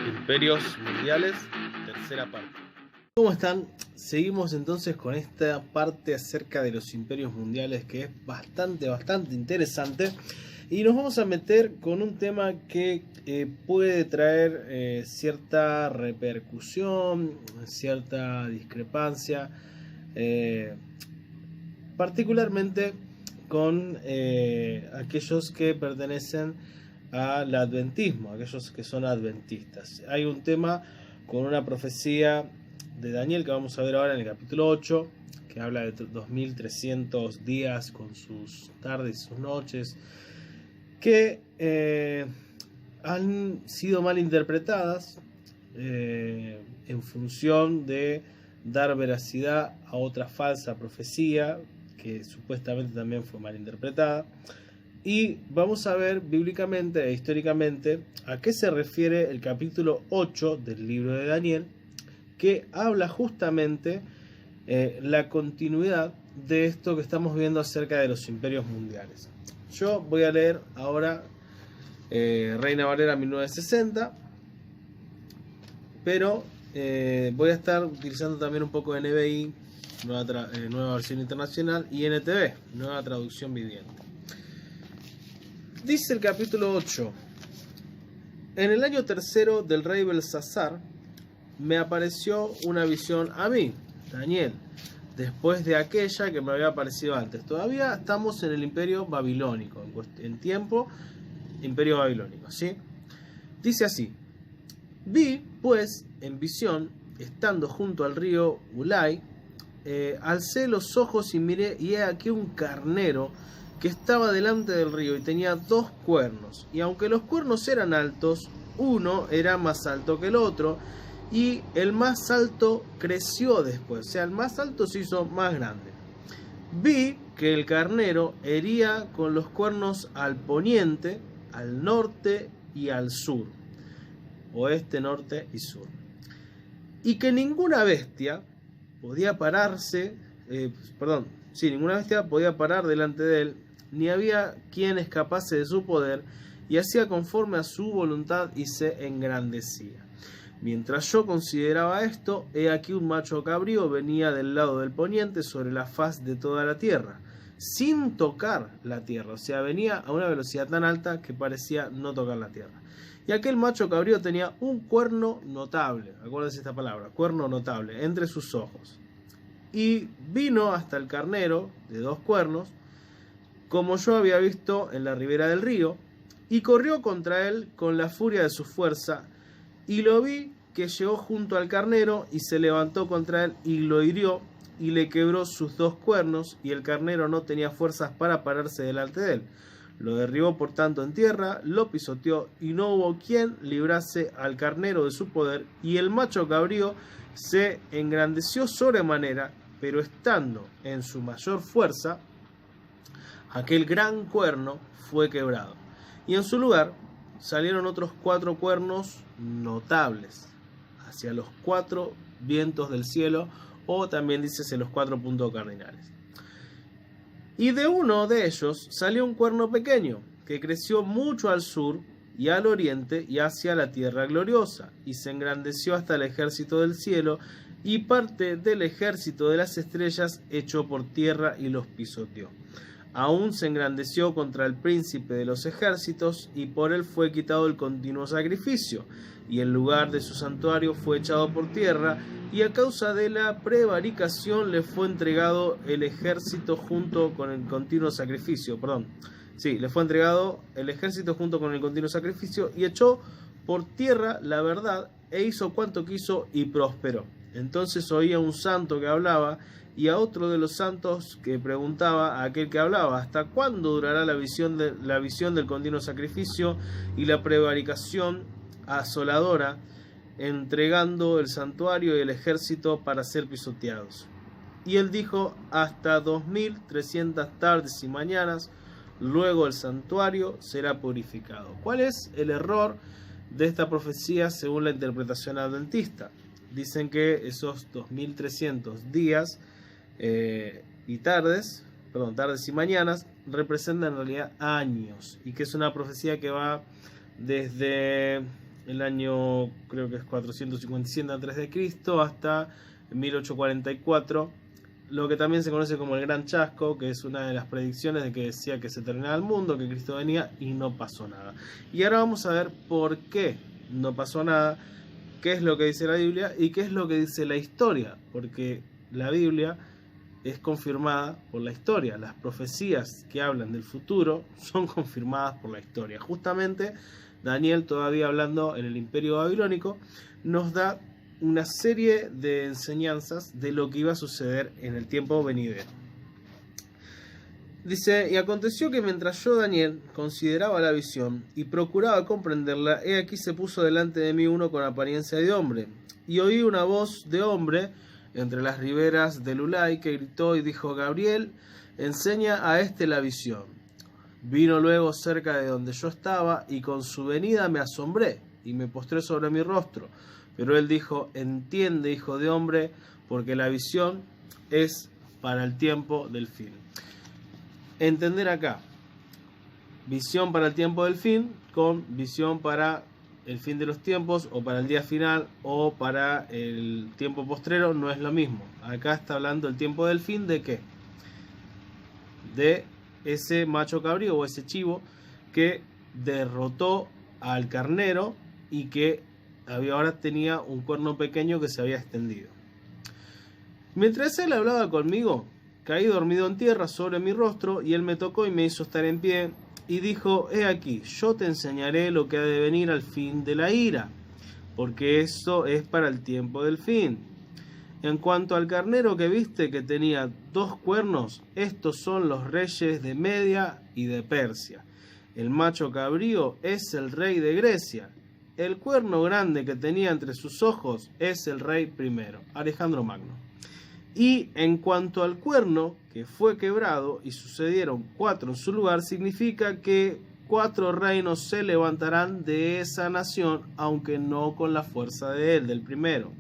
Imperios mundiales, tercera parte. ¿Cómo están? Seguimos entonces con esta parte acerca de los imperios mundiales, que es bastante interesante, y nos vamos a meter con un tema que puede traer cierta repercusión, cierta discrepancia, particularmente con aquellos que pertenecen al adventismo, aquellos que son adventistas. Hay un tema con una profecía de Daniel que vamos a ver ahora en el capítulo 8, que habla de 2300 días con sus tardes y sus noches, que han sido mal interpretadas en función de dar veracidad a otra falsa profecía que supuestamente también fue mal interpretada. Y vamos a ver bíblicamente e históricamente a qué se refiere el capítulo 8 del libro de Daniel, que habla justamente la continuidad de esto que estamos viendo acerca de los imperios mundiales. Yo voy a leer ahora Reina Valera 1960, pero voy a estar utilizando también un poco de NBI, nueva versión internacional, y NTV, nueva traducción viviente. Dice el capítulo 8: en el año tercero del rey Belsasar me apareció una visión a mí, Daniel, después de aquella que me había aparecido antes. Todavía estamos en el imperio babilónico, en tiempo imperio babilónico, ¿sí? Dice así: vi pues en visión, estando junto al río Ulai, alcé los ojos y miré, y he aquí un carnero que estaba delante del río y tenía 2 cuernos, y aunque los cuernos eran altos, uno era más alto que el otro, y el más alto creció después, o sea, el más alto se hizo más grande. Vi que el carnero hería con los cuernos al poniente, al norte y al sur, oeste, norte y sur, y que ninguna bestia podía ninguna bestia podía parar delante de él, ni había quien escapase de su poder, y hacía conforme a su voluntad y se engrandecía. Mientras yo consideraba esto, he aquí un macho cabrío venía del lado del poniente sobre la faz de toda la tierra, sin tocar la tierra, o sea, venía a una velocidad tan alta que parecía no tocar la tierra. Y aquel macho cabrío tenía un cuerno notable, acuérdense esta palabra, cuerno notable, entre sus ojos. Y vino hasta el carnero de 2 cuernos, como yo había visto en la ribera del río, y corrió contra él con la furia de su fuerza, y lo vi que llegó junto al carnero, y se levantó contra él, y lo hirió, y le quebró sus 2 cuernos, y el carnero no tenía fuerzas para pararse delante de él. Lo derribó por tanto en tierra, lo pisoteó, y no hubo quien librase al carnero de su poder, y el macho cabrío se engrandeció sobremanera, pero estando en su mayor fuerza, aquel gran cuerno fue quebrado, y en su lugar salieron otros 4 cuernos notables hacia los 4 vientos del cielo, o también dice hacia los 4 puntos cardinales. Y de uno de ellos salió un cuerno pequeño, que creció mucho al sur y al oriente y hacia la tierra gloriosa, y se engrandeció hasta el ejército del cielo, y parte del ejército de las estrellas echó por tierra y los pisoteó. Aún se engrandeció contra el príncipe de los ejércitos, y por él fue quitado el continuo sacrificio, y el lugar de su santuario fue ejado por tierra, y a causa de la prevaricación le fue entregado el ejército junto con el continuo sacrificio, le fue entregado el ejército junto con el continuo sacrificio, y echó por tierra la verdad, e hizo cuanto quiso, y prosperó. Entonces oía un santo que hablaba, y a otro de los santos que preguntaba a aquel que hablaba: ¿hasta cuándo durará la visión del continuo sacrificio y la prevaricación asoladora, entregando el santuario y el ejército para ser pisoteados? Y él dijo: hasta 2300 tardes y mañanas, luego el santuario será purificado. ¿Cuál es el error de esta profecía según la interpretación adventista? Dicen que esos 2300 días y tardes y mañanas representan en realidad años, y que es una profecía que va desde el año creo que es 457 a.C. hasta 1844, lo que también se conoce como el Gran Chasco, que es una de las predicciones de que decía que se terminaba el mundo, que Cristo venía y no pasó nada. Y ahora vamos a ver por qué no pasó nada, qué es lo que dice la Biblia y qué es lo que dice la historia, porque la Biblia es confirmada por la historia. Las profecías que hablan del futuro son confirmadas por la historia. Justamente Daniel, todavía hablando en el Imperio Babilónico, nos da una serie de enseñanzas de lo que iba a suceder en el tiempo venidero. Dice: y aconteció que mientras yo, Daniel, consideraba la visión y procuraba comprenderla, he aquí se puso delante de mí uno con apariencia de hombre, y oí una voz de hombre entre las riberas del Ulai que gritó y dijo: Gabriel, enseña a este la visión. Vino luego cerca de donde yo estaba, y con su venida me asombré, y me postré sobre mi rostro. Pero él dijo: entiende, hijo de hombre, porque la visión es para el tiempo del fin. Entender acá, visión para el tiempo del fin, con visión para el fin de los tiempos, o para el día final, o para el tiempo postrero, no es lo mismo. Acá está hablando el tiempo del fin, ¿de qué? De ese macho cabrío o ese chivo que derrotó al carnero y que ahora tenía un cuerno pequeño que se había extendido. Mientras él hablaba conmigo, caí dormido en tierra sobre mi rostro, y él me tocó y me hizo estar en pie, y dijo: he aquí, yo te enseñaré lo que ha de venir al fin de la ira, porque eso es para el tiempo del fin. En cuanto al carnero que viste que tenía 2 cuernos, estos son los reyes de Media y de Persia. El macho cabrío es el rey de Grecia. El cuerno grande que tenía entre sus ojos es el rey primero, Alejandro Magno. Y en cuanto al cuerno que fue quebrado y sucedieron 4 en su lugar, significa que 4 reinos se levantarán de esa nación, aunque no con la fuerza de él, del primero.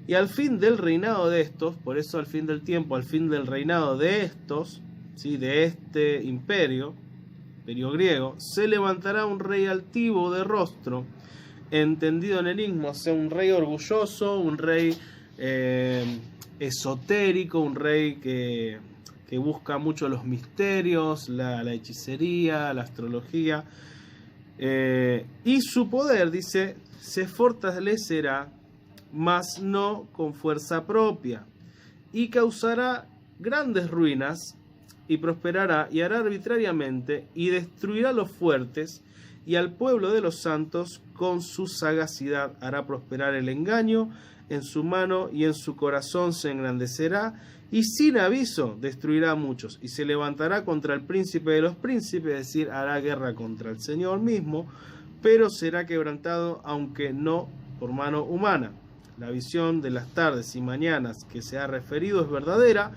Y al fin del reinado de estos, por eso al fin del tiempo, al fin del reinado de estos, ¿sí?, de este imperio griego, se levantará un rey altivo de rostro, entendido en el enigma, o sea, un rey orgulloso, un rey esotérico, un rey que busca mucho los misterios, la hechicería, la astrología, y su poder, dice, se fortalecerá, mas no con fuerza propia, y causará grandes ruinas, y prosperará, y hará arbitrariamente, y destruirá a los fuertes, y al pueblo de los santos con su sagacidad hará prosperar el engaño en su mano, y en su corazón se engrandecerá, y sin aviso destruirá a muchos, y se levantará contra el príncipe de los príncipes, es decir, hará guerra contra el Señor mismo, pero será quebrantado, aunque no por mano humana. La visión de las tardes y mañanas que se ha referido es verdadera.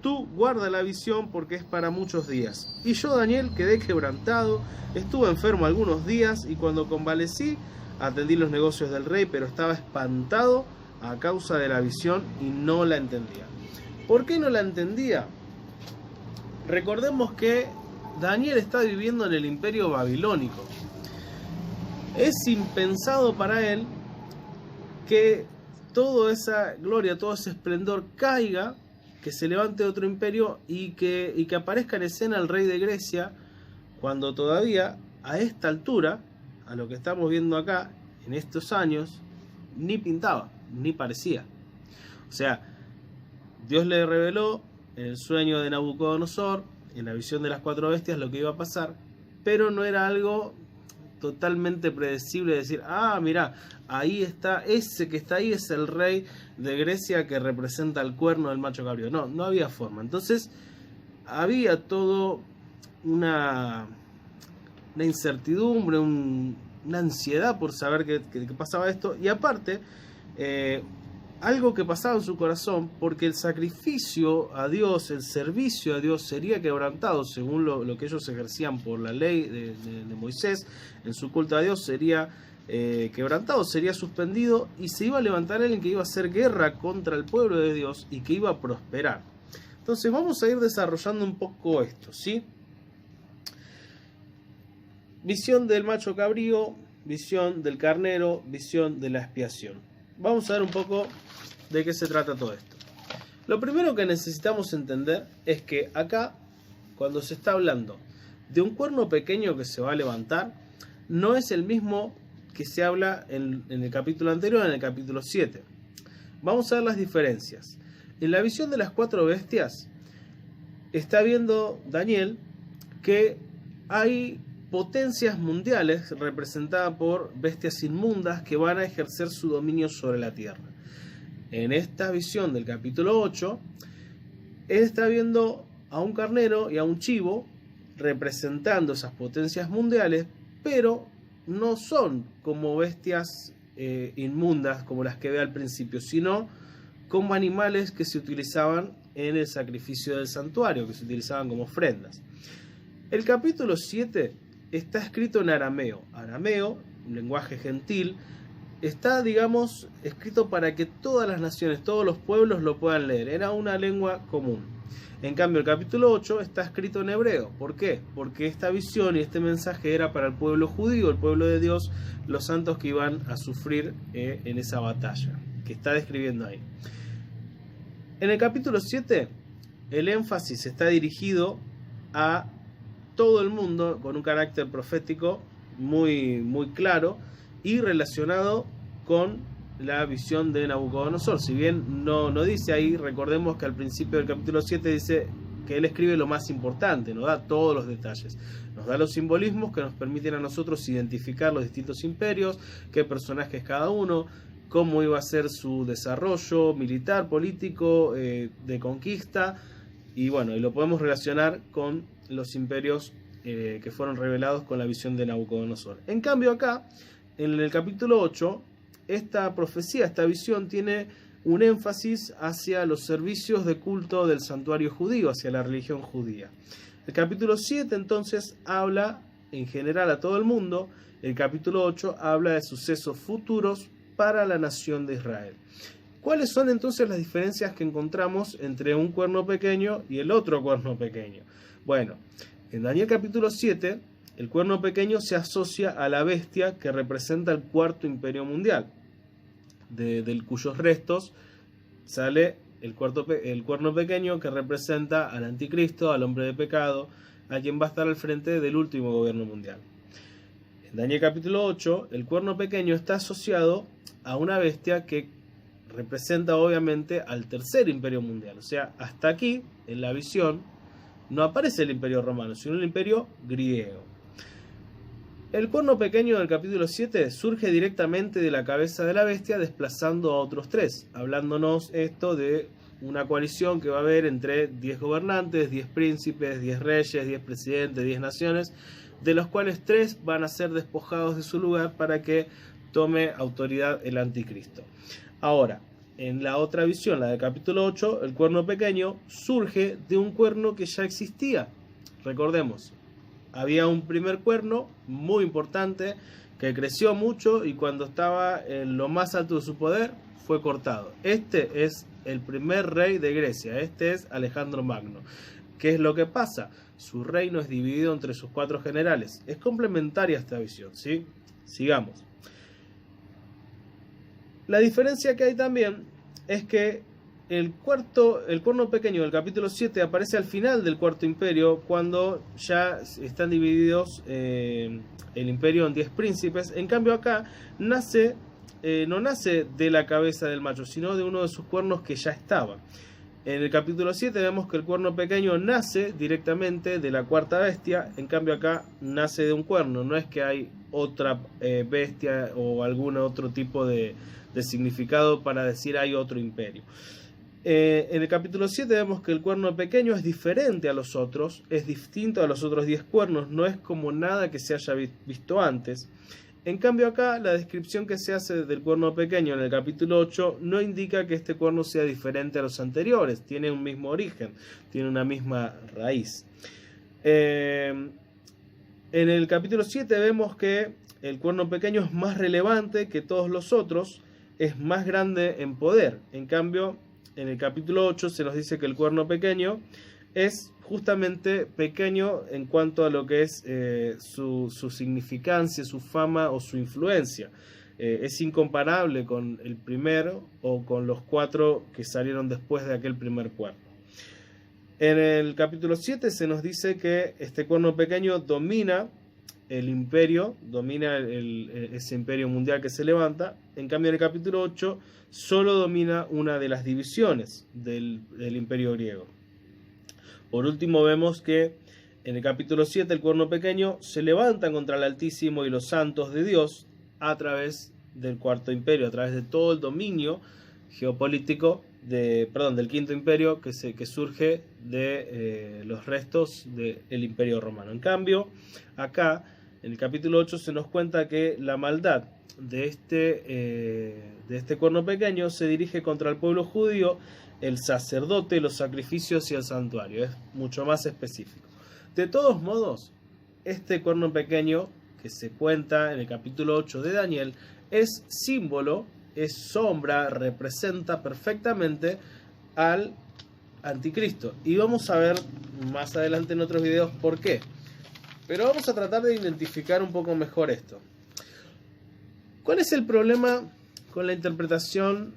Tú guarda la visión, porque es para muchos días. Y yo, Daniel, quedé quebrantado, estuve enfermo algunos días, y cuando convalecí atendí los negocios del rey, pero estaba espantado a causa de la visión y no la entendía. ¿Por qué no la entendía? Recordemos que Daniel está viviendo en el Imperio Babilónico. Es impensado para él que toda esa gloria, todo ese esplendor caiga, que se levante otro imperio y que aparezca en escena el rey de Grecia, cuando todavía a esta altura, a lo que estamos viendo acá, en estos años, ni pintaba, ni parecía. O sea, Dios le reveló en el sueño de Nabucodonosor, en la visión de las 4 bestias, lo que iba a pasar, pero no era algo totalmente predecible de decir: ah, mira, ahí está, ese que está ahí es el rey de Grecia que representa el cuerno del macho cabrío. No había forma. Entonces había todo una incertidumbre, una ansiedad por saber qué pasaba esto, y aparte algo que pasaba en su corazón, porque el sacrificio a Dios, el servicio a Dios sería quebrantado, según lo que ellos ejercían por la ley de Moisés, en su culto a Dios sería quebrantado, sería suspendido, y se iba a levantar alguien que iba a hacer guerra contra el pueblo de Dios y que iba a prosperar. Entonces vamos a ir desarrollando un poco esto, ¿sí? Visión del macho cabrío, visión del carnero, visión de la expiación. Vamos a ver un poco de qué se trata todo esto. Lo primero que necesitamos entender es que acá, cuando se está hablando de un cuerno pequeño que se va a levantar, no es el mismo que se habla en el capítulo anterior, en el capítulo 7. Vamos a ver las diferencias. En la visión de las 4 bestias, está viendo Daniel que hay potencias mundiales representadas por bestias inmundas que van a ejercer su dominio sobre la tierra. En esta visión del capítulo 8, él está viendo a un carnero y a un chivo representando esas potencias mundiales, pero no son como bestias inmundas como las que ve al principio, sino como animales que se utilizaban en el sacrificio del santuario, que se utilizaban como ofrendas. El capítulo 7 está escrito en arameo. Arameo, un lenguaje gentil, está, digamos, escrito para que todas las naciones, todos los pueblos lo puedan leer. Era una lengua común. En cambio, el capítulo 8 está escrito en hebreo. ¿Por qué? Porque esta visión y este mensaje era para el pueblo judío, el pueblo de Dios, los santos que iban a sufrir en esa batalla, que está describiendo ahí. En el capítulo 7, el énfasis está dirigido a todo el mundo con un carácter profético muy claro y relacionado con la visión de Nabucodonosor. Si bien no dice ahí, recordemos que al principio del capítulo 7 dice que él escribe lo más importante, nos da todos los detalles, nos da los simbolismos que nos permiten a nosotros identificar los distintos imperios, qué personajes cada uno, cómo iba a ser su desarrollo militar, político, de conquista, y bueno, y lo podemos relacionar con los imperios que fueron revelados con la visión de Nabucodonosor. En cambio acá, en el capítulo 8, esta profecía, esta visión tiene un énfasis hacia los servicios de culto del santuario judío, hacia la religión judía. El capítulo 7 entonces habla en general a todo el mundo, el capítulo 8 habla de sucesos futuros para la nación de Israel. ¿Cuáles son entonces las diferencias que encontramos entre un cuerno pequeño y el otro cuerno pequeño? Bueno, en Daniel capítulo 7, el cuerno pequeño se asocia a la bestia que representa el cuarto imperio mundial, de cuyos restos sale el cuerno pequeño que representa al anticristo, al hombre de pecado, a quien va a estar al frente del último gobierno mundial. En Daniel capítulo 8, el cuerno pequeño está asociado a una bestia que representa obviamente al tercer imperio mundial. O sea, hasta aquí, en la visión, no aparece el imperio romano, sino el imperio griego. El cuerno pequeño del capítulo 7 surge directamente de la cabeza de la bestia, desplazando a otros 3, hablándonos esto de una coalición que va a haber entre 10 gobernantes, 10 príncipes, 10 reyes, 10 presidentes, 10 naciones, de los cuales 3 van a ser despojados de su lugar para que tome autoridad el anticristo. Ahora, en la otra visión, la del capítulo 8, el cuerno pequeño surge de un cuerno que ya existía. Recordemos, había un primer cuerno muy importante que creció mucho y cuando estaba en lo más alto de su poder fue cortado. Este es el primer rey de Grecia, este es Alejandro Magno. ¿Qué es lo que pasa? Su reino es dividido entre sus 4 generales. Es complementaria esta visión, ¿sí? Sigamos. La diferencia que hay también es que el cuerno pequeño del capítulo 7 aparece al final del cuarto imperio, cuando ya están divididos el imperio en 10 príncipes. En cambio acá no nace de la cabeza del macho, sino de uno de sus cuernos que ya estaba. En el capítulo 7 vemos que el cuerno pequeño nace directamente de la cuarta bestia, en cambio acá nace de un cuerno, no es que hay otra bestia o algún otro tipo de significado para decir hay otro imperio. En el capítulo 7 vemos que el cuerno pequeño es diferente a los otros, es distinto a los otros 10 cuernos, no es como nada que se haya visto antes. En cambio acá la descripción que se hace del cuerno pequeño en el capítulo 8 no indica que este cuerno sea diferente a los anteriores, tiene un mismo origen, tiene una misma raíz. En el capítulo 7 vemos que el cuerno pequeño es más relevante que todos los otros, es más grande en poder. En cambio, en el capítulo 8 se nos dice que el cuerno pequeño es justamente pequeño en cuanto a lo que es su significancia, su fama o su influencia. Es incomparable con el primero o con los 4 que salieron después de aquel primer cuerno. En el capítulo 7 se nos dice que este cuerno pequeño domina el imperio, domina ese imperio mundial que se levanta. En cambio, en el capítulo 8 solo domina una de las divisiones del imperio griego. Por último, vemos que en el capítulo 7 el cuerno pequeño se levanta contra el Altísimo y los santos de Dios a través del cuarto imperio, a través de todo el dominio geopolítico del quinto imperio que surge de los restos del imperio romano. En cambio, acá en el capítulo 8 se nos cuenta que la maldad de este cuerno pequeño se dirige contra el pueblo judío, el sacerdote, los sacrificios y el santuario. Es mucho más específico. De todos modos, este cuerno pequeño que se cuenta en el capítulo 8 de Daniel es símbolo, es sombra, representa perfectamente al anticristo. Y vamos a ver más adelante en otros videos por qué. Pero vamos a tratar de identificar un poco mejor esto. ¿Cuál es el problema con la interpretación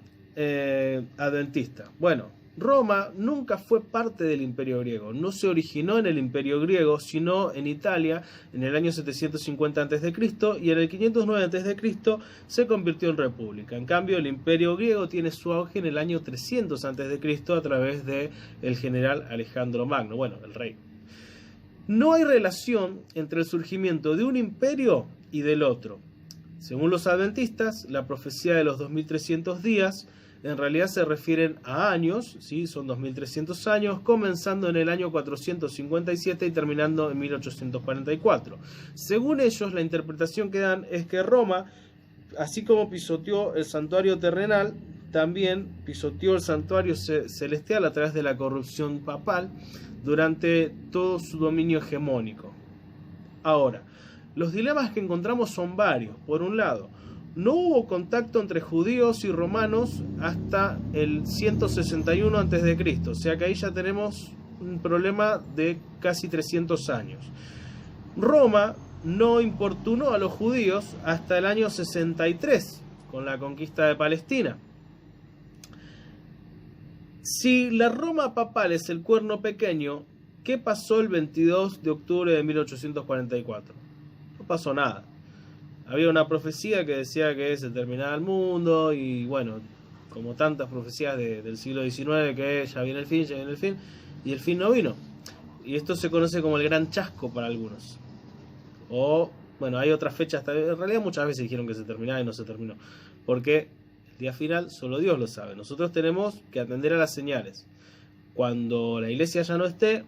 adventista? Bueno, Roma nunca fue parte del imperio griego. No se originó en el imperio griego, sino en Italia en el año 750 a.C. y en el 509 a.C. se convirtió en república. En cambio, el imperio griego tiene su auge en el año 300 a.C. a través del general Alejandro Magno, bueno, el rey. No hay relación entre el surgimiento de un imperio y del otro. Según los adventistas, la profecía de los 2300 días en realidad se refieren a años, ¿sí? Son 2300 años, comenzando en el año 457 y terminando en 1844. Según ellos, la interpretación que dan es que Roma, así como pisoteó el santuario terrenal, también pisoteó el santuario celestial a través de la corrupción papal durante todo su dominio hegemónico. Ahora, los dilemas que encontramos son varios. Por un lado, no hubo contacto entre judíos y romanos hasta el 161 a.C., o sea que ahí ya tenemos un problema de casi 300 años. Roma no importunó a los judíos hasta el año 63, con la conquista de Palestina. Si la Roma papal es el cuerno pequeño, ¿qué pasó el 22 de octubre de 1844? No pasó nada. Había una profecía que decía que se terminaba el mundo y bueno, como tantas profecías del siglo XIX, que ya viene el fin, y el fin no vino. Y esto se conoce como el gran chasco para algunos. O, bueno, hay otras fechas, en realidad muchas veces dijeron que se terminaba y no se terminó. Porque el día final solo Dios lo sabe. Nosotros tenemos que atender a las señales. Cuando la iglesia ya no esté,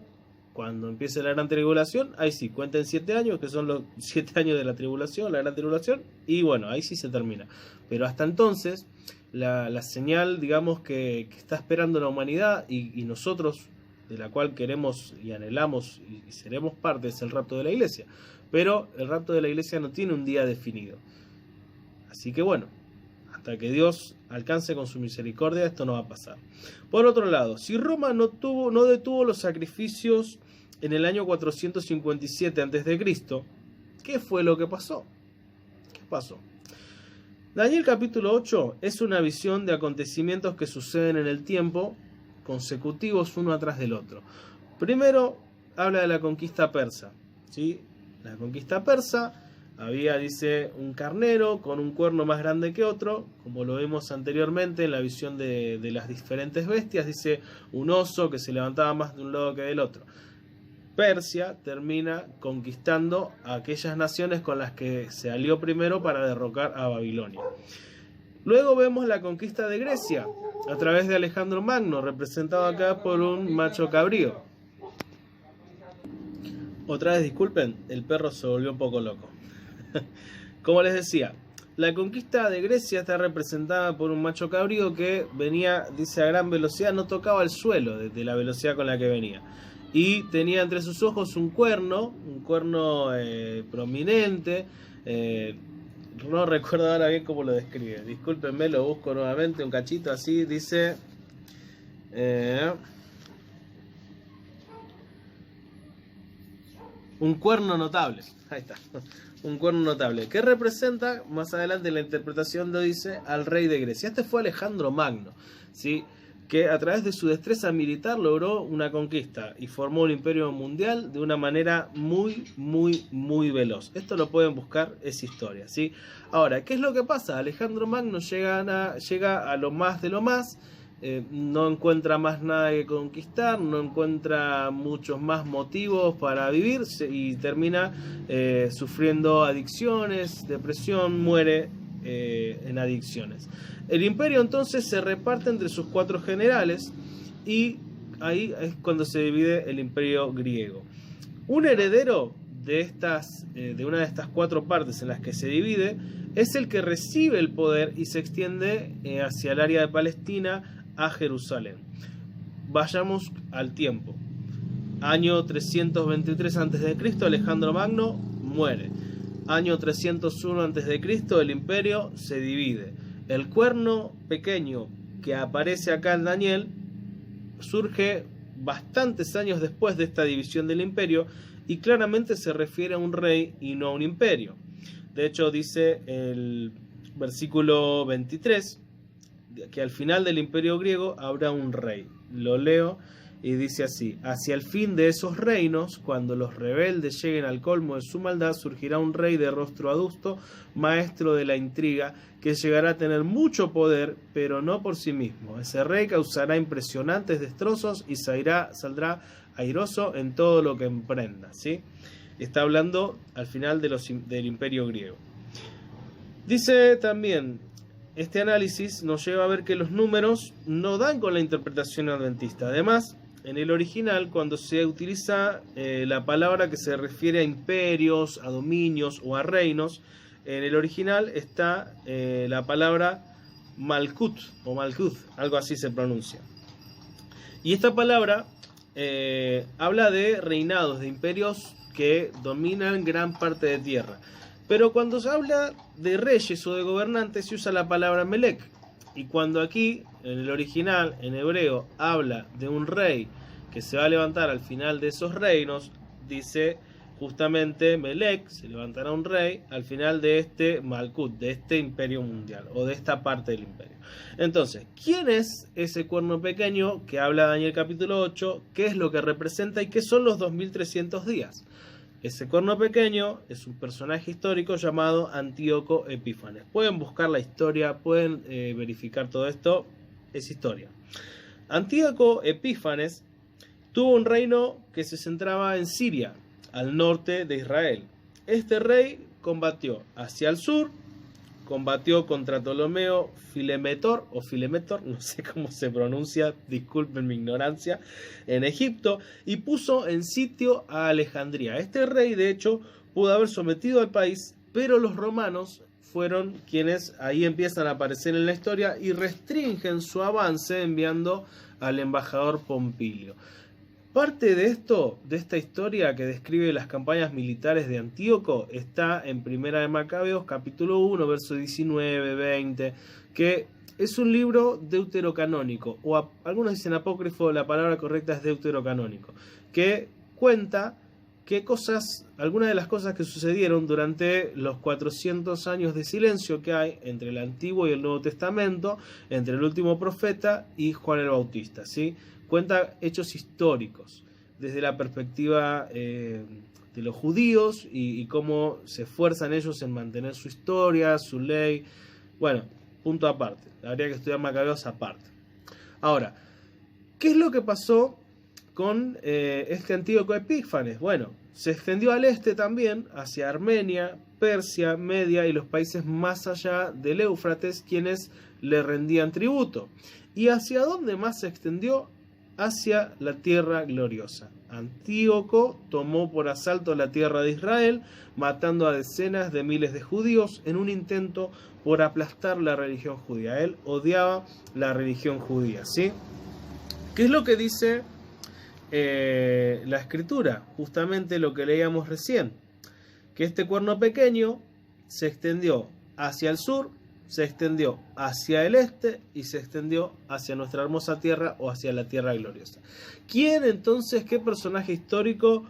cuando empiece la gran tribulación, ahí sí, cuenten 7 años, que son los 7 años de la tribulación, la gran tribulación, y bueno, ahí sí se termina. Pero hasta entonces, la señal, digamos, que está esperando la humanidad y nosotros, de la cual queremos y anhelamos y seremos parte, es el rapto de la iglesia. Pero el rapto de la iglesia no tiene un día definido. Así que bueno, hasta que Dios alcance con su misericordia, esto no va a pasar. Por otro lado, si Roma no detuvo los sacrificios en el año 457 a.C., ¿qué fue lo que pasó? ¿Qué pasó? Daniel capítulo 8 es una visión de acontecimientos que suceden en el tiempo, consecutivos uno atrás del otro. Primero habla de la conquista persa, ¿sí? La conquista persa había, dice, un carnero con un cuerno más grande que otro, como lo vimos anteriormente en la visión de las diferentes bestias, dice un oso que se levantaba más de un lado que del otro. Persia termina conquistando a aquellas naciones con las que se alió primero para derrocar a Babilonia. Luego vemos la conquista de Grecia a través de Alejandro Magno, representado acá por un macho cabrío. Otra vez, disculpen, el perro se volvió un poco loco. Como les decía, la conquista de Grecia está representada por un macho cabrío que venía, dice, a gran velocidad, no tocaba el suelo de la velocidad con la que venía. Y tenía entre sus ojos un cuerno prominente. No recuerdo ahora bien cómo lo describe. Discúlpenme, lo busco nuevamente, un cachito así, dice... un cuerno notable. Ahí está. Un cuerno notable. Que representa, más adelante en la interpretación de Odisea, al rey de Grecia. Este fue Alejandro Magno, ¿sí? Que a través de su destreza militar logró una conquista y formó un imperio mundial de una manera muy veloz. Esto lo pueden buscar, es historia, ¿sí? Ahora, ¿qué es lo que pasa? Alejandro Magno llega a lo más de lo más, no encuentra más nada que conquistar, no encuentra muchos más motivos para vivir y termina sufriendo adicciones, depresión, muere en adicciones. El imperio entonces se reparte entre sus 4 generales y ahí es cuando se divide el imperio griego. Un heredero de una de estas 4 partes en las que se divide es el que recibe el poder y se extiende hacia el área de Palestina a Jerusalén. Vayamos al tiempo. Año 323 a.C., Alejandro Magno muere. Año 301 a.C., el imperio se divide. El cuerno pequeño que aparece acá en Daniel surge bastantes años después de esta división del imperio y claramente se refiere a un rey y no a un imperio. De hecho, dice el versículo 23 que al final del imperio griego habrá un rey. Lo leo y dice así: hacia el fin de esos reinos, cuando los rebeldes lleguen al colmo de su maldad, surgirá un rey de rostro adusto, maestro de la intriga, que llegará a tener mucho poder, pero no por sí mismo. Ese rey causará impresionantes destrozos y saldrá airoso en todo lo que emprenda, ¿sí? Está hablando al final del imperio griego. Dice también, este análisis nos lleva a ver que los números no dan con la interpretación adventista. Además, en el original, cuando se utiliza la palabra que se refiere a imperios, a dominios o a reinos, en el original está la palabra Malkut o Malkuth, algo así se pronuncia. Y esta palabra habla de reinados, de imperios que dominan gran parte de tierra. Pero cuando se habla de reyes o de gobernantes se usa la palabra Melech. Y cuando aquí, en el original, en hebreo, habla de un rey que se va a levantar al final de esos reinos, dice justamente Melech, se levantará un rey al final de este Malkut, de este imperio mundial, o de esta parte del imperio. Entonces, ¿quién es ese cuerno pequeño que habla Daniel capítulo 8? ¿Qué es lo que representa y qué son los 2300 días? Ese cuerno pequeño es un personaje histórico llamado Antíoco Epífanes. Pueden buscar la historia, pueden verificar todo esto, es historia. Antíoco Epífanes tuvo un reino que se centraba en Siria, al norte de Israel. Este rey combatió hacia el sur, combatió contra Ptolomeo Filemetor, no sé cómo se pronuncia, disculpen mi ignorancia, en Egipto, y puso en sitio a Alejandría. Este rey, de hecho, pudo haber sometido al país, pero los romanos fueron quienes ahí empiezan a aparecer en la historia y restringen su avance enviando al embajador Pompilio. Parte de esto, de esta historia que describe las campañas militares de Antíoco, está en Primera de Macabeos, capítulo 1, versos 19, 20, que es un libro deuterocanónico, o algunos dicen apócrifo, la palabra correcta es deuterocanónico, que cuenta algunas de las cosas que sucedieron durante los 400 años de silencio que hay entre el Antiguo y el Nuevo Testamento, entre el último profeta y Juan el Bautista, ¿sí? Cuenta hechos históricos desde la perspectiva de los judíos y cómo se esfuerzan ellos en mantener su historia, su ley. Bueno, punto aparte. Habría que estudiar Macabeos aparte. Ahora, ¿qué es lo que pasó con este Antíoco Epífanes? Bueno, se extendió al este también, hacia Armenia, Persia, Media y los países más allá del Éufrates, quienes le rendían tributo. ¿Y hacia dónde más se extendió? Hacia la tierra gloriosa. Antíoco tomó por asalto la tierra de Israel, matando a decenas de miles de judíos en un intento por aplastar la religión judía. Él odiaba la religión judía, ¿sí? ¿Qué es lo que dice la escritura? Justamente lo que leíamos recién, que este cuerno pequeño se extendió hacia el sur, se extendió hacia el este y se extendió hacia nuestra hermosa tierra o hacia la tierra gloriosa. ¿Quién entonces, qué personaje histórico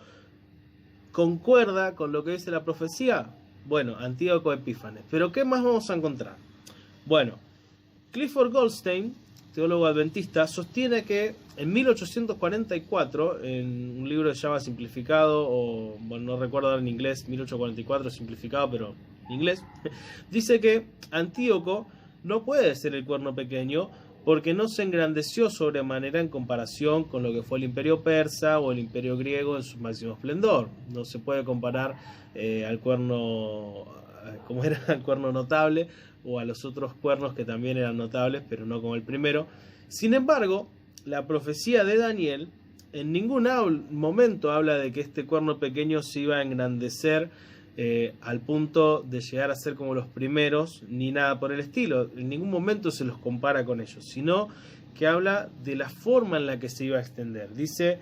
¿concuerda con lo que dice la profecía? Bueno, Antíoco Epífanes. ¿Pero qué más vamos a encontrar? Bueno, Clifford Goldstein, teólogo adventista, sostiene que en 1844, en un libro que se llama Simplificado, o bueno, no recuerdo ahora en inglés, 1844 simplificado, pero en inglés, dice que Antíoco no puede ser el cuerno pequeño porque no se engrandeció sobremanera en comparación con lo que fue el imperio persa o el imperio griego en su máximo esplendor. No se puede comparar al cuerno, como era el cuerno notable, o a los otros cuernos que también eran notables, pero no como el primero. Sin embargo, la profecía de Daniel en ningún momento habla de que este cuerno pequeño se iba a engrandecer al punto de llegar a ser como los primeros, ni nada por el estilo. En ningún momento se los compara con ellos, sino que habla de la forma en la que se iba a extender. Dice,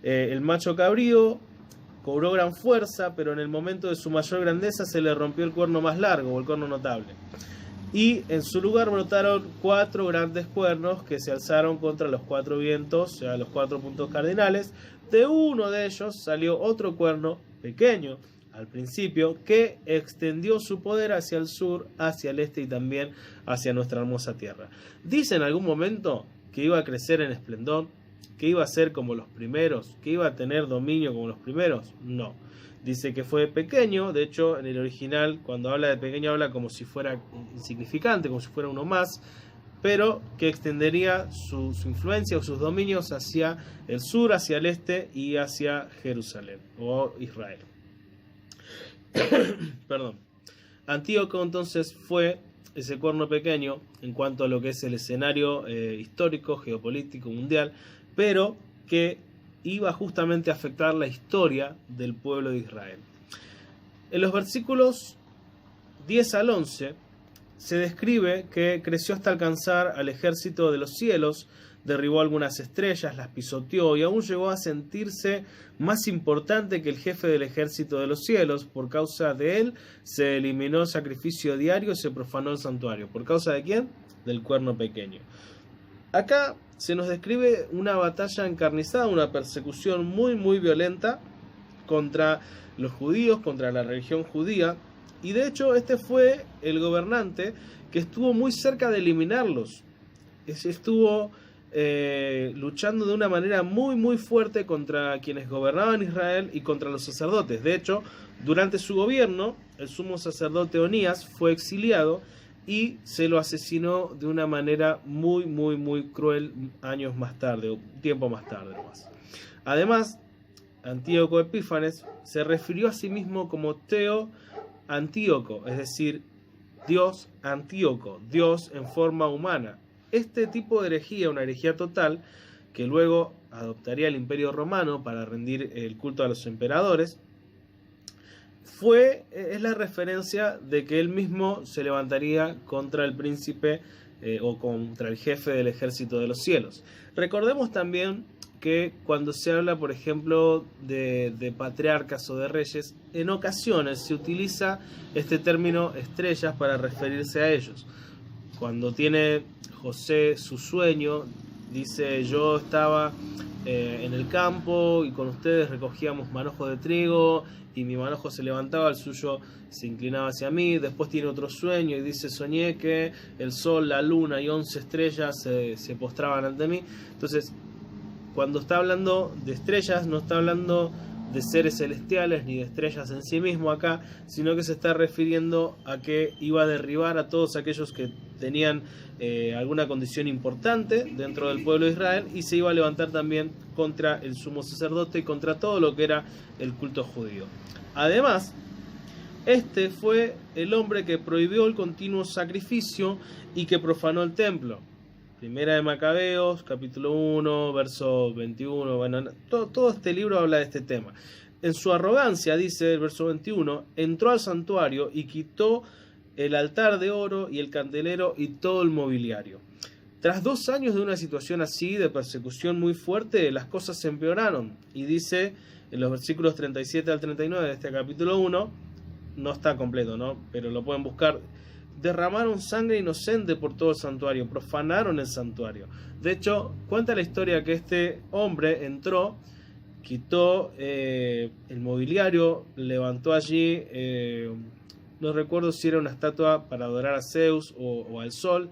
el macho cabrío cobró gran fuerza, pero en el momento de su mayor grandeza se le rompió el cuerno más largo, o el cuerno notable. Y en su lugar brotaron 4 grandes cuernos que se alzaron contra los 4 vientos, o sea, los 4 puntos cardinales. De uno de ellos salió otro cuerno pequeño, al principio, que extendió su poder hacia el sur, hacia el este y también hacia nuestra hermosa tierra. Dice en algún momento que iba a crecer en esplendor, que iba a ser como los primeros, que iba a tener dominio como los primeros. No. Dice que fue pequeño, de hecho en el original cuando habla de pequeño habla como si fuera insignificante, como si fuera uno más, pero que extendería su influencia o sus dominios hacia el sur, hacia el este y hacia Jerusalén o Israel. Perdón. Antíoco entonces fue ese cuerno pequeño en cuanto a lo que es el escenario histórico, geopolítico, mundial, pero que iba justamente a afectar la historia del pueblo de Israel. En los versículos 10 al 11 se describe que creció hasta alcanzar al ejército de los cielos, derribó algunas estrellas, las pisoteó y aún llegó a sentirse más importante que el jefe del ejército de los cielos. Por causa de él se eliminó el sacrificio diario y se profanó el santuario. ¿Por causa de quién? Del cuerno pequeño. Acá se nos describe una batalla encarnizada, una persecución muy violenta contra los judíos, contra la religión judía, y de hecho este fue el gobernante que estuvo muy cerca de eliminarlos. Estuvo luchando de una manera muy fuerte contra quienes gobernaban Israel y contra los sacerdotes. De hecho, durante su gobierno, el sumo sacerdote Onías fue exiliado y se lo asesinó de una manera muy cruel años más tarde, o tiempo más tarde nomás. Además, Antíoco Epífanes se refirió a sí mismo como Teo Antíoco, es decir, Dios Antíoco, Dios en forma humana. Este tipo de herejía, una herejía total, que luego adoptaría el Imperio Romano para rendir el culto a los emperadores, es la referencia de que él mismo se levantaría contra el príncipe o contra el jefe del ejército de los cielos. Recordemos también que cuando se habla, por ejemplo, de patriarcas o de reyes, en ocasiones se utiliza este término estrellas para referirse a ellos. Cuando tiene José su sueño, dice: yo estaba en el campo y con ustedes recogíamos manojos de trigo y mi manojo se levantaba, el suyo se inclinaba hacia mí. Después tiene otro sueño y dice: soñé que el sol, la luna y 11 estrellas se postraban ante mí. Entonces, cuando está hablando de estrellas, no está hablando de seres celestiales ni de estrellas en sí mismo acá, sino que se está refiriendo a que iba a derribar a todos aquellos que tenían alguna condición importante dentro del pueblo de Israel, y se iba a levantar también contra el sumo sacerdote y contra todo lo que era el culto judío. Además, este fue el hombre que prohibió el continuo sacrificio y que profanó el templo. Primera de Macabeos, capítulo 1, verso 21. Bueno, todo este libro habla de este tema. En su arrogancia, dice el verso 21, entró al santuario y quitó el altar de oro y el candelero y todo el mobiliario. Tras 2 años de una situación así, de persecución muy fuerte, las cosas se empeoraron. Y dice en los versículos 37 al 39 de este capítulo 1, no está completo, ¿no? Pero lo pueden buscar. Derramaron sangre inocente por todo el santuario, profanaron el santuario. De hecho, cuenta la historia que este hombre entró quitó el mobiliario, levantó allí, no recuerdo si era una estatua para adorar a Zeus o al sol,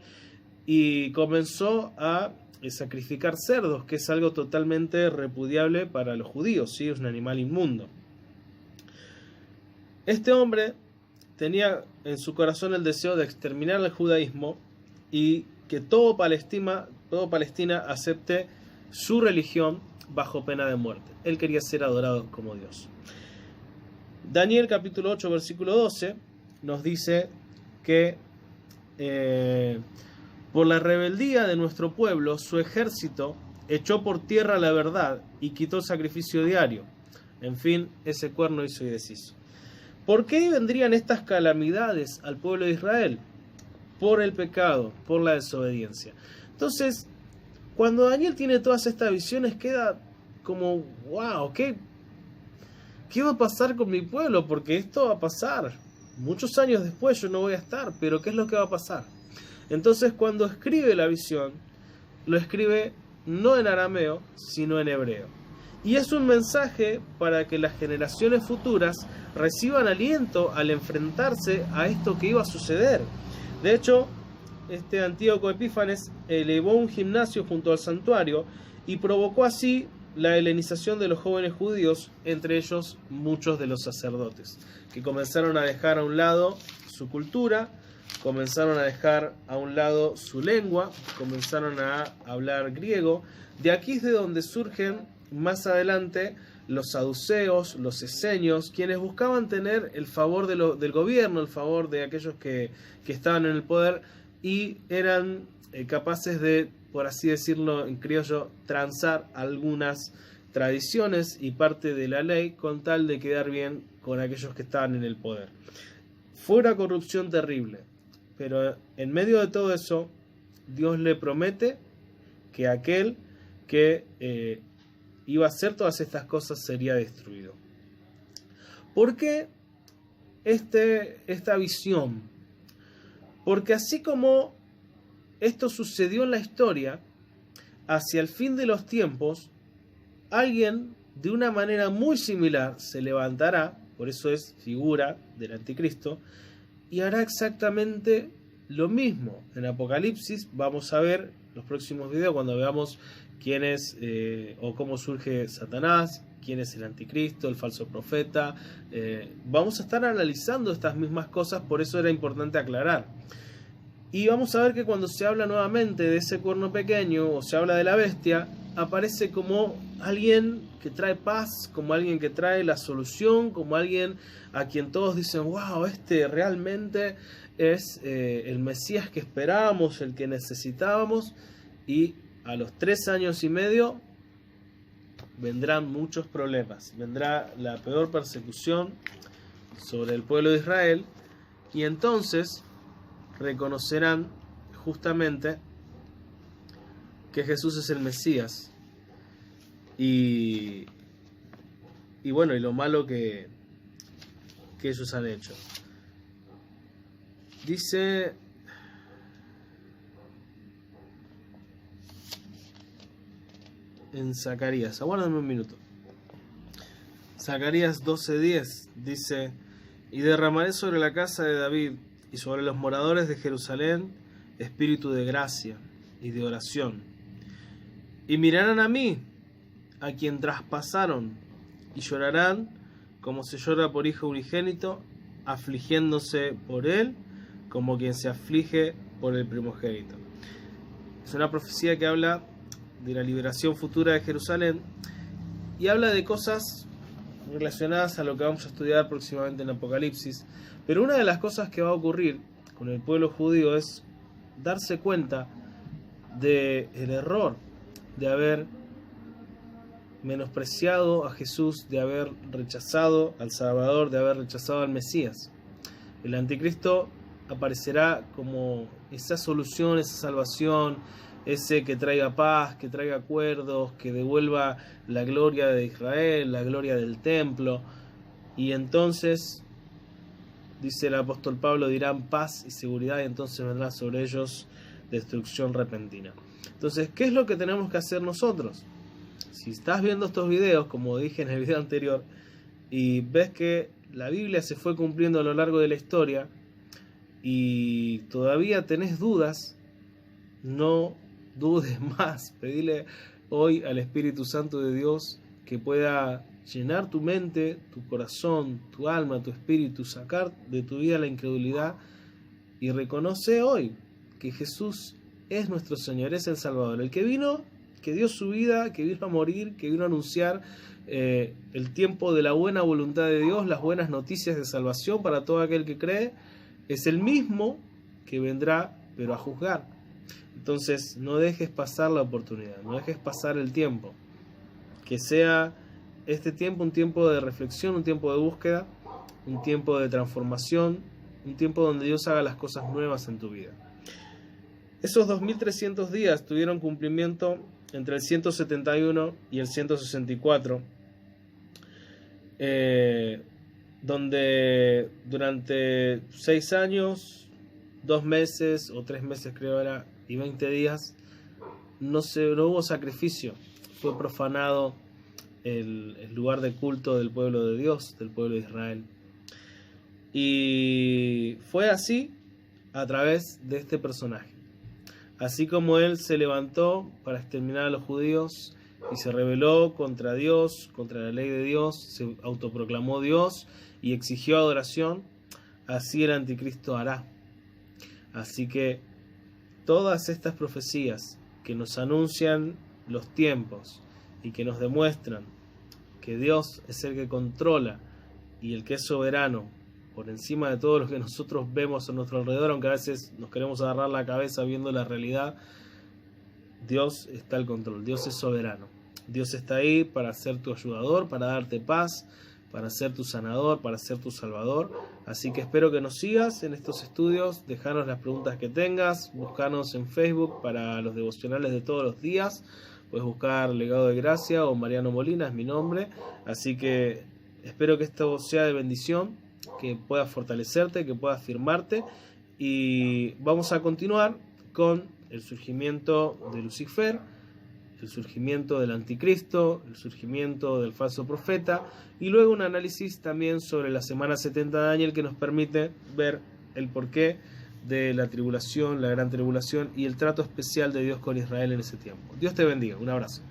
y comenzó a sacrificar cerdos, que es algo totalmente repudiable para los judíos, ¿sí? Es un animal inmundo. Este hombre tenía en su corazón el deseo de exterminar el judaísmo y que todo Palestina acepte su religión bajo pena de muerte. Él quería ser adorado como Dios. Daniel capítulo 8 versículo 12 nos dice que por la rebeldía de nuestro pueblo, su ejército echó por tierra la verdad y quitó el sacrificio diario. En fin, ese cuerno hizo y deshizo. ¿Por qué vendrían estas calamidades al pueblo de Israel? Por el pecado, por la desobediencia. Entonces, cuando Daniel tiene todas estas visiones, queda como, wow, ¿qué va a pasar con mi pueblo? Porque esto va a pasar. Muchos años después yo no voy a estar, pero ¿qué es lo que va a pasar? Entonces, cuando escribe la visión, lo escribe no en arameo, sino en hebreo. Y es un mensaje para que las generaciones futuras reciban aliento al enfrentarse a esto que iba a suceder. De hecho, Antíoco Epífanes elevó un gimnasio junto al santuario y provocó así la helenización de los jóvenes judíos, entre ellos muchos de los sacerdotes, que comenzaron a dejar a un lado su cultura, comenzaron a dejar a un lado su lengua, comenzaron a hablar griego. De aquí es de donde surgen más adelante los saduceos, los esenios, quienes buscaban tener el favor del gobierno, el favor de aquellos que estaban en el poder y eran capaces de, por así decirlo en criollo, transar algunas tradiciones y parte de la ley con tal de quedar bien con aquellos que estaban en el poder. Fue una corrupción terrible, pero en medio de todo eso, Dios le promete que aquel que iba a hacer todas estas cosas sería destruido. ¿Por qué esta visión? Porque así como esto sucedió en la historia, hacia el fin de los tiempos, alguien de una manera muy similar se levantará, por eso es figura del anticristo, y hará exactamente lo mismo. En Apocalipsis vamos a ver los próximos videos cuando veamos quién es o cómo surge Satanás, quién es el anticristo, el falso profeta. Vamos a estar analizando estas mismas cosas, por eso era importante aclarar. Y vamos a ver que cuando se habla nuevamente de ese cuerno pequeño o se habla de la bestia, aparece como alguien que trae paz, como alguien que trae la solución, como alguien a quien todos dicen, wow, este realmente es el Mesías que esperábamos, el que necesitábamos. Y a los 3 años y medio vendrán muchos problemas, vendrá la peor persecución sobre el pueblo de Israel y entonces reconocerán justamente que Jesús es el Mesías y bueno, y lo malo que ellos han hecho. Dice en Zacarías, aguárdame un minuto. Zacarías 12:10 dice: y derramaré sobre la casa de David y sobre los moradores de Jerusalén espíritu de gracia y de oración. Y mirarán a mí, a quien traspasaron, y llorarán como se llora por hijo unigénito, afligiéndose por él como quien se aflige por el primogénito. Es una profecía que habla de la liberación futura de Jerusalén y habla de cosas relacionadas a lo que vamos a estudiar próximamente en Apocalipsis. Pero una de las cosas que va a ocurrir con el pueblo judío es darse cuenta del error de haber menospreciado a Jesús, de haber rechazado al Salvador, de haber rechazado al Mesías. El anticristo aparecerá como esa solución, esa salvación, ese que traiga paz, que traiga acuerdos, que devuelva la gloria de Israel, la gloria del templo. Y entonces, dice el apóstol Pablo, dirán paz y seguridad, y entonces vendrá sobre ellos destrucción repentina. Entonces, ¿qué es lo que tenemos que hacer nosotros? Si estás viendo estos videos, como dije en el video anterior, y ves que la Biblia se fue cumpliendo a lo largo de la historia y todavía tenés dudas, no dudes más. Pedile hoy al Espíritu Santo de Dios que pueda llenar tu mente, tu corazón, tu alma, tu espíritu, sacar de tu vida la incredulidad y reconoce hoy que Jesús es nuestro Señor, es el Salvador, el que vino, que dio su vida, que vino a morir, que vino a anunciar el tiempo de la buena voluntad de Dios, las buenas noticias de salvación para todo aquel que cree. Es el mismo que vendrá, pero a juzgar. Entonces no dejes pasar la oportunidad, no dejes pasar el tiempo. Que sea este tiempo un tiempo de reflexión, un tiempo de búsqueda, un tiempo de transformación, un tiempo donde Dios haga las cosas nuevas en tu vida. Esos 2300 días tuvieron cumplimiento entre el 171 y el 164, donde durante 6 años, 2 meses o 3 meses creo era, y 20 días, no hubo sacrificio. Fue profanado el lugar de culto del pueblo de Dios, del pueblo de Israel. Y fue así a través de este personaje. Así como él se levantó para exterminar a los judíos y se rebeló contra Dios, contra la ley de Dios, se autoproclamó Dios y exigió adoración, así el anticristo hará. Así que todas estas profecías que nos anuncian los tiempos y que nos demuestran que Dios es el que controla y el que es soberano por encima de todo lo que nosotros vemos a nuestro alrededor, aunque a veces nos queremos agarrar la cabeza viendo la realidad, Dios está al control, Dios es soberano. Dios está ahí para ser tu ayudador, para darte paz, para ser tu sanador, para ser tu salvador. Así que espero que nos sigas en estos estudios, dejanos las preguntas que tengas, buscanos en Facebook para los devocionales de todos los días. Puedes buscar Legado de Gracia o Mariano Molina, es mi nombre. Así que espero que esto sea de bendición, que pueda fortalecerte, que pueda afirmarte. Y vamos a continuar con el surgimiento de Lucifer, el surgimiento del anticristo, el surgimiento del falso profeta, y luego un análisis también sobre la semana 70 de Daniel, que nos permite ver el porqué de la tribulación, la gran tribulación y el trato especial de Dios con Israel en ese tiempo. Dios te bendiga, un abrazo.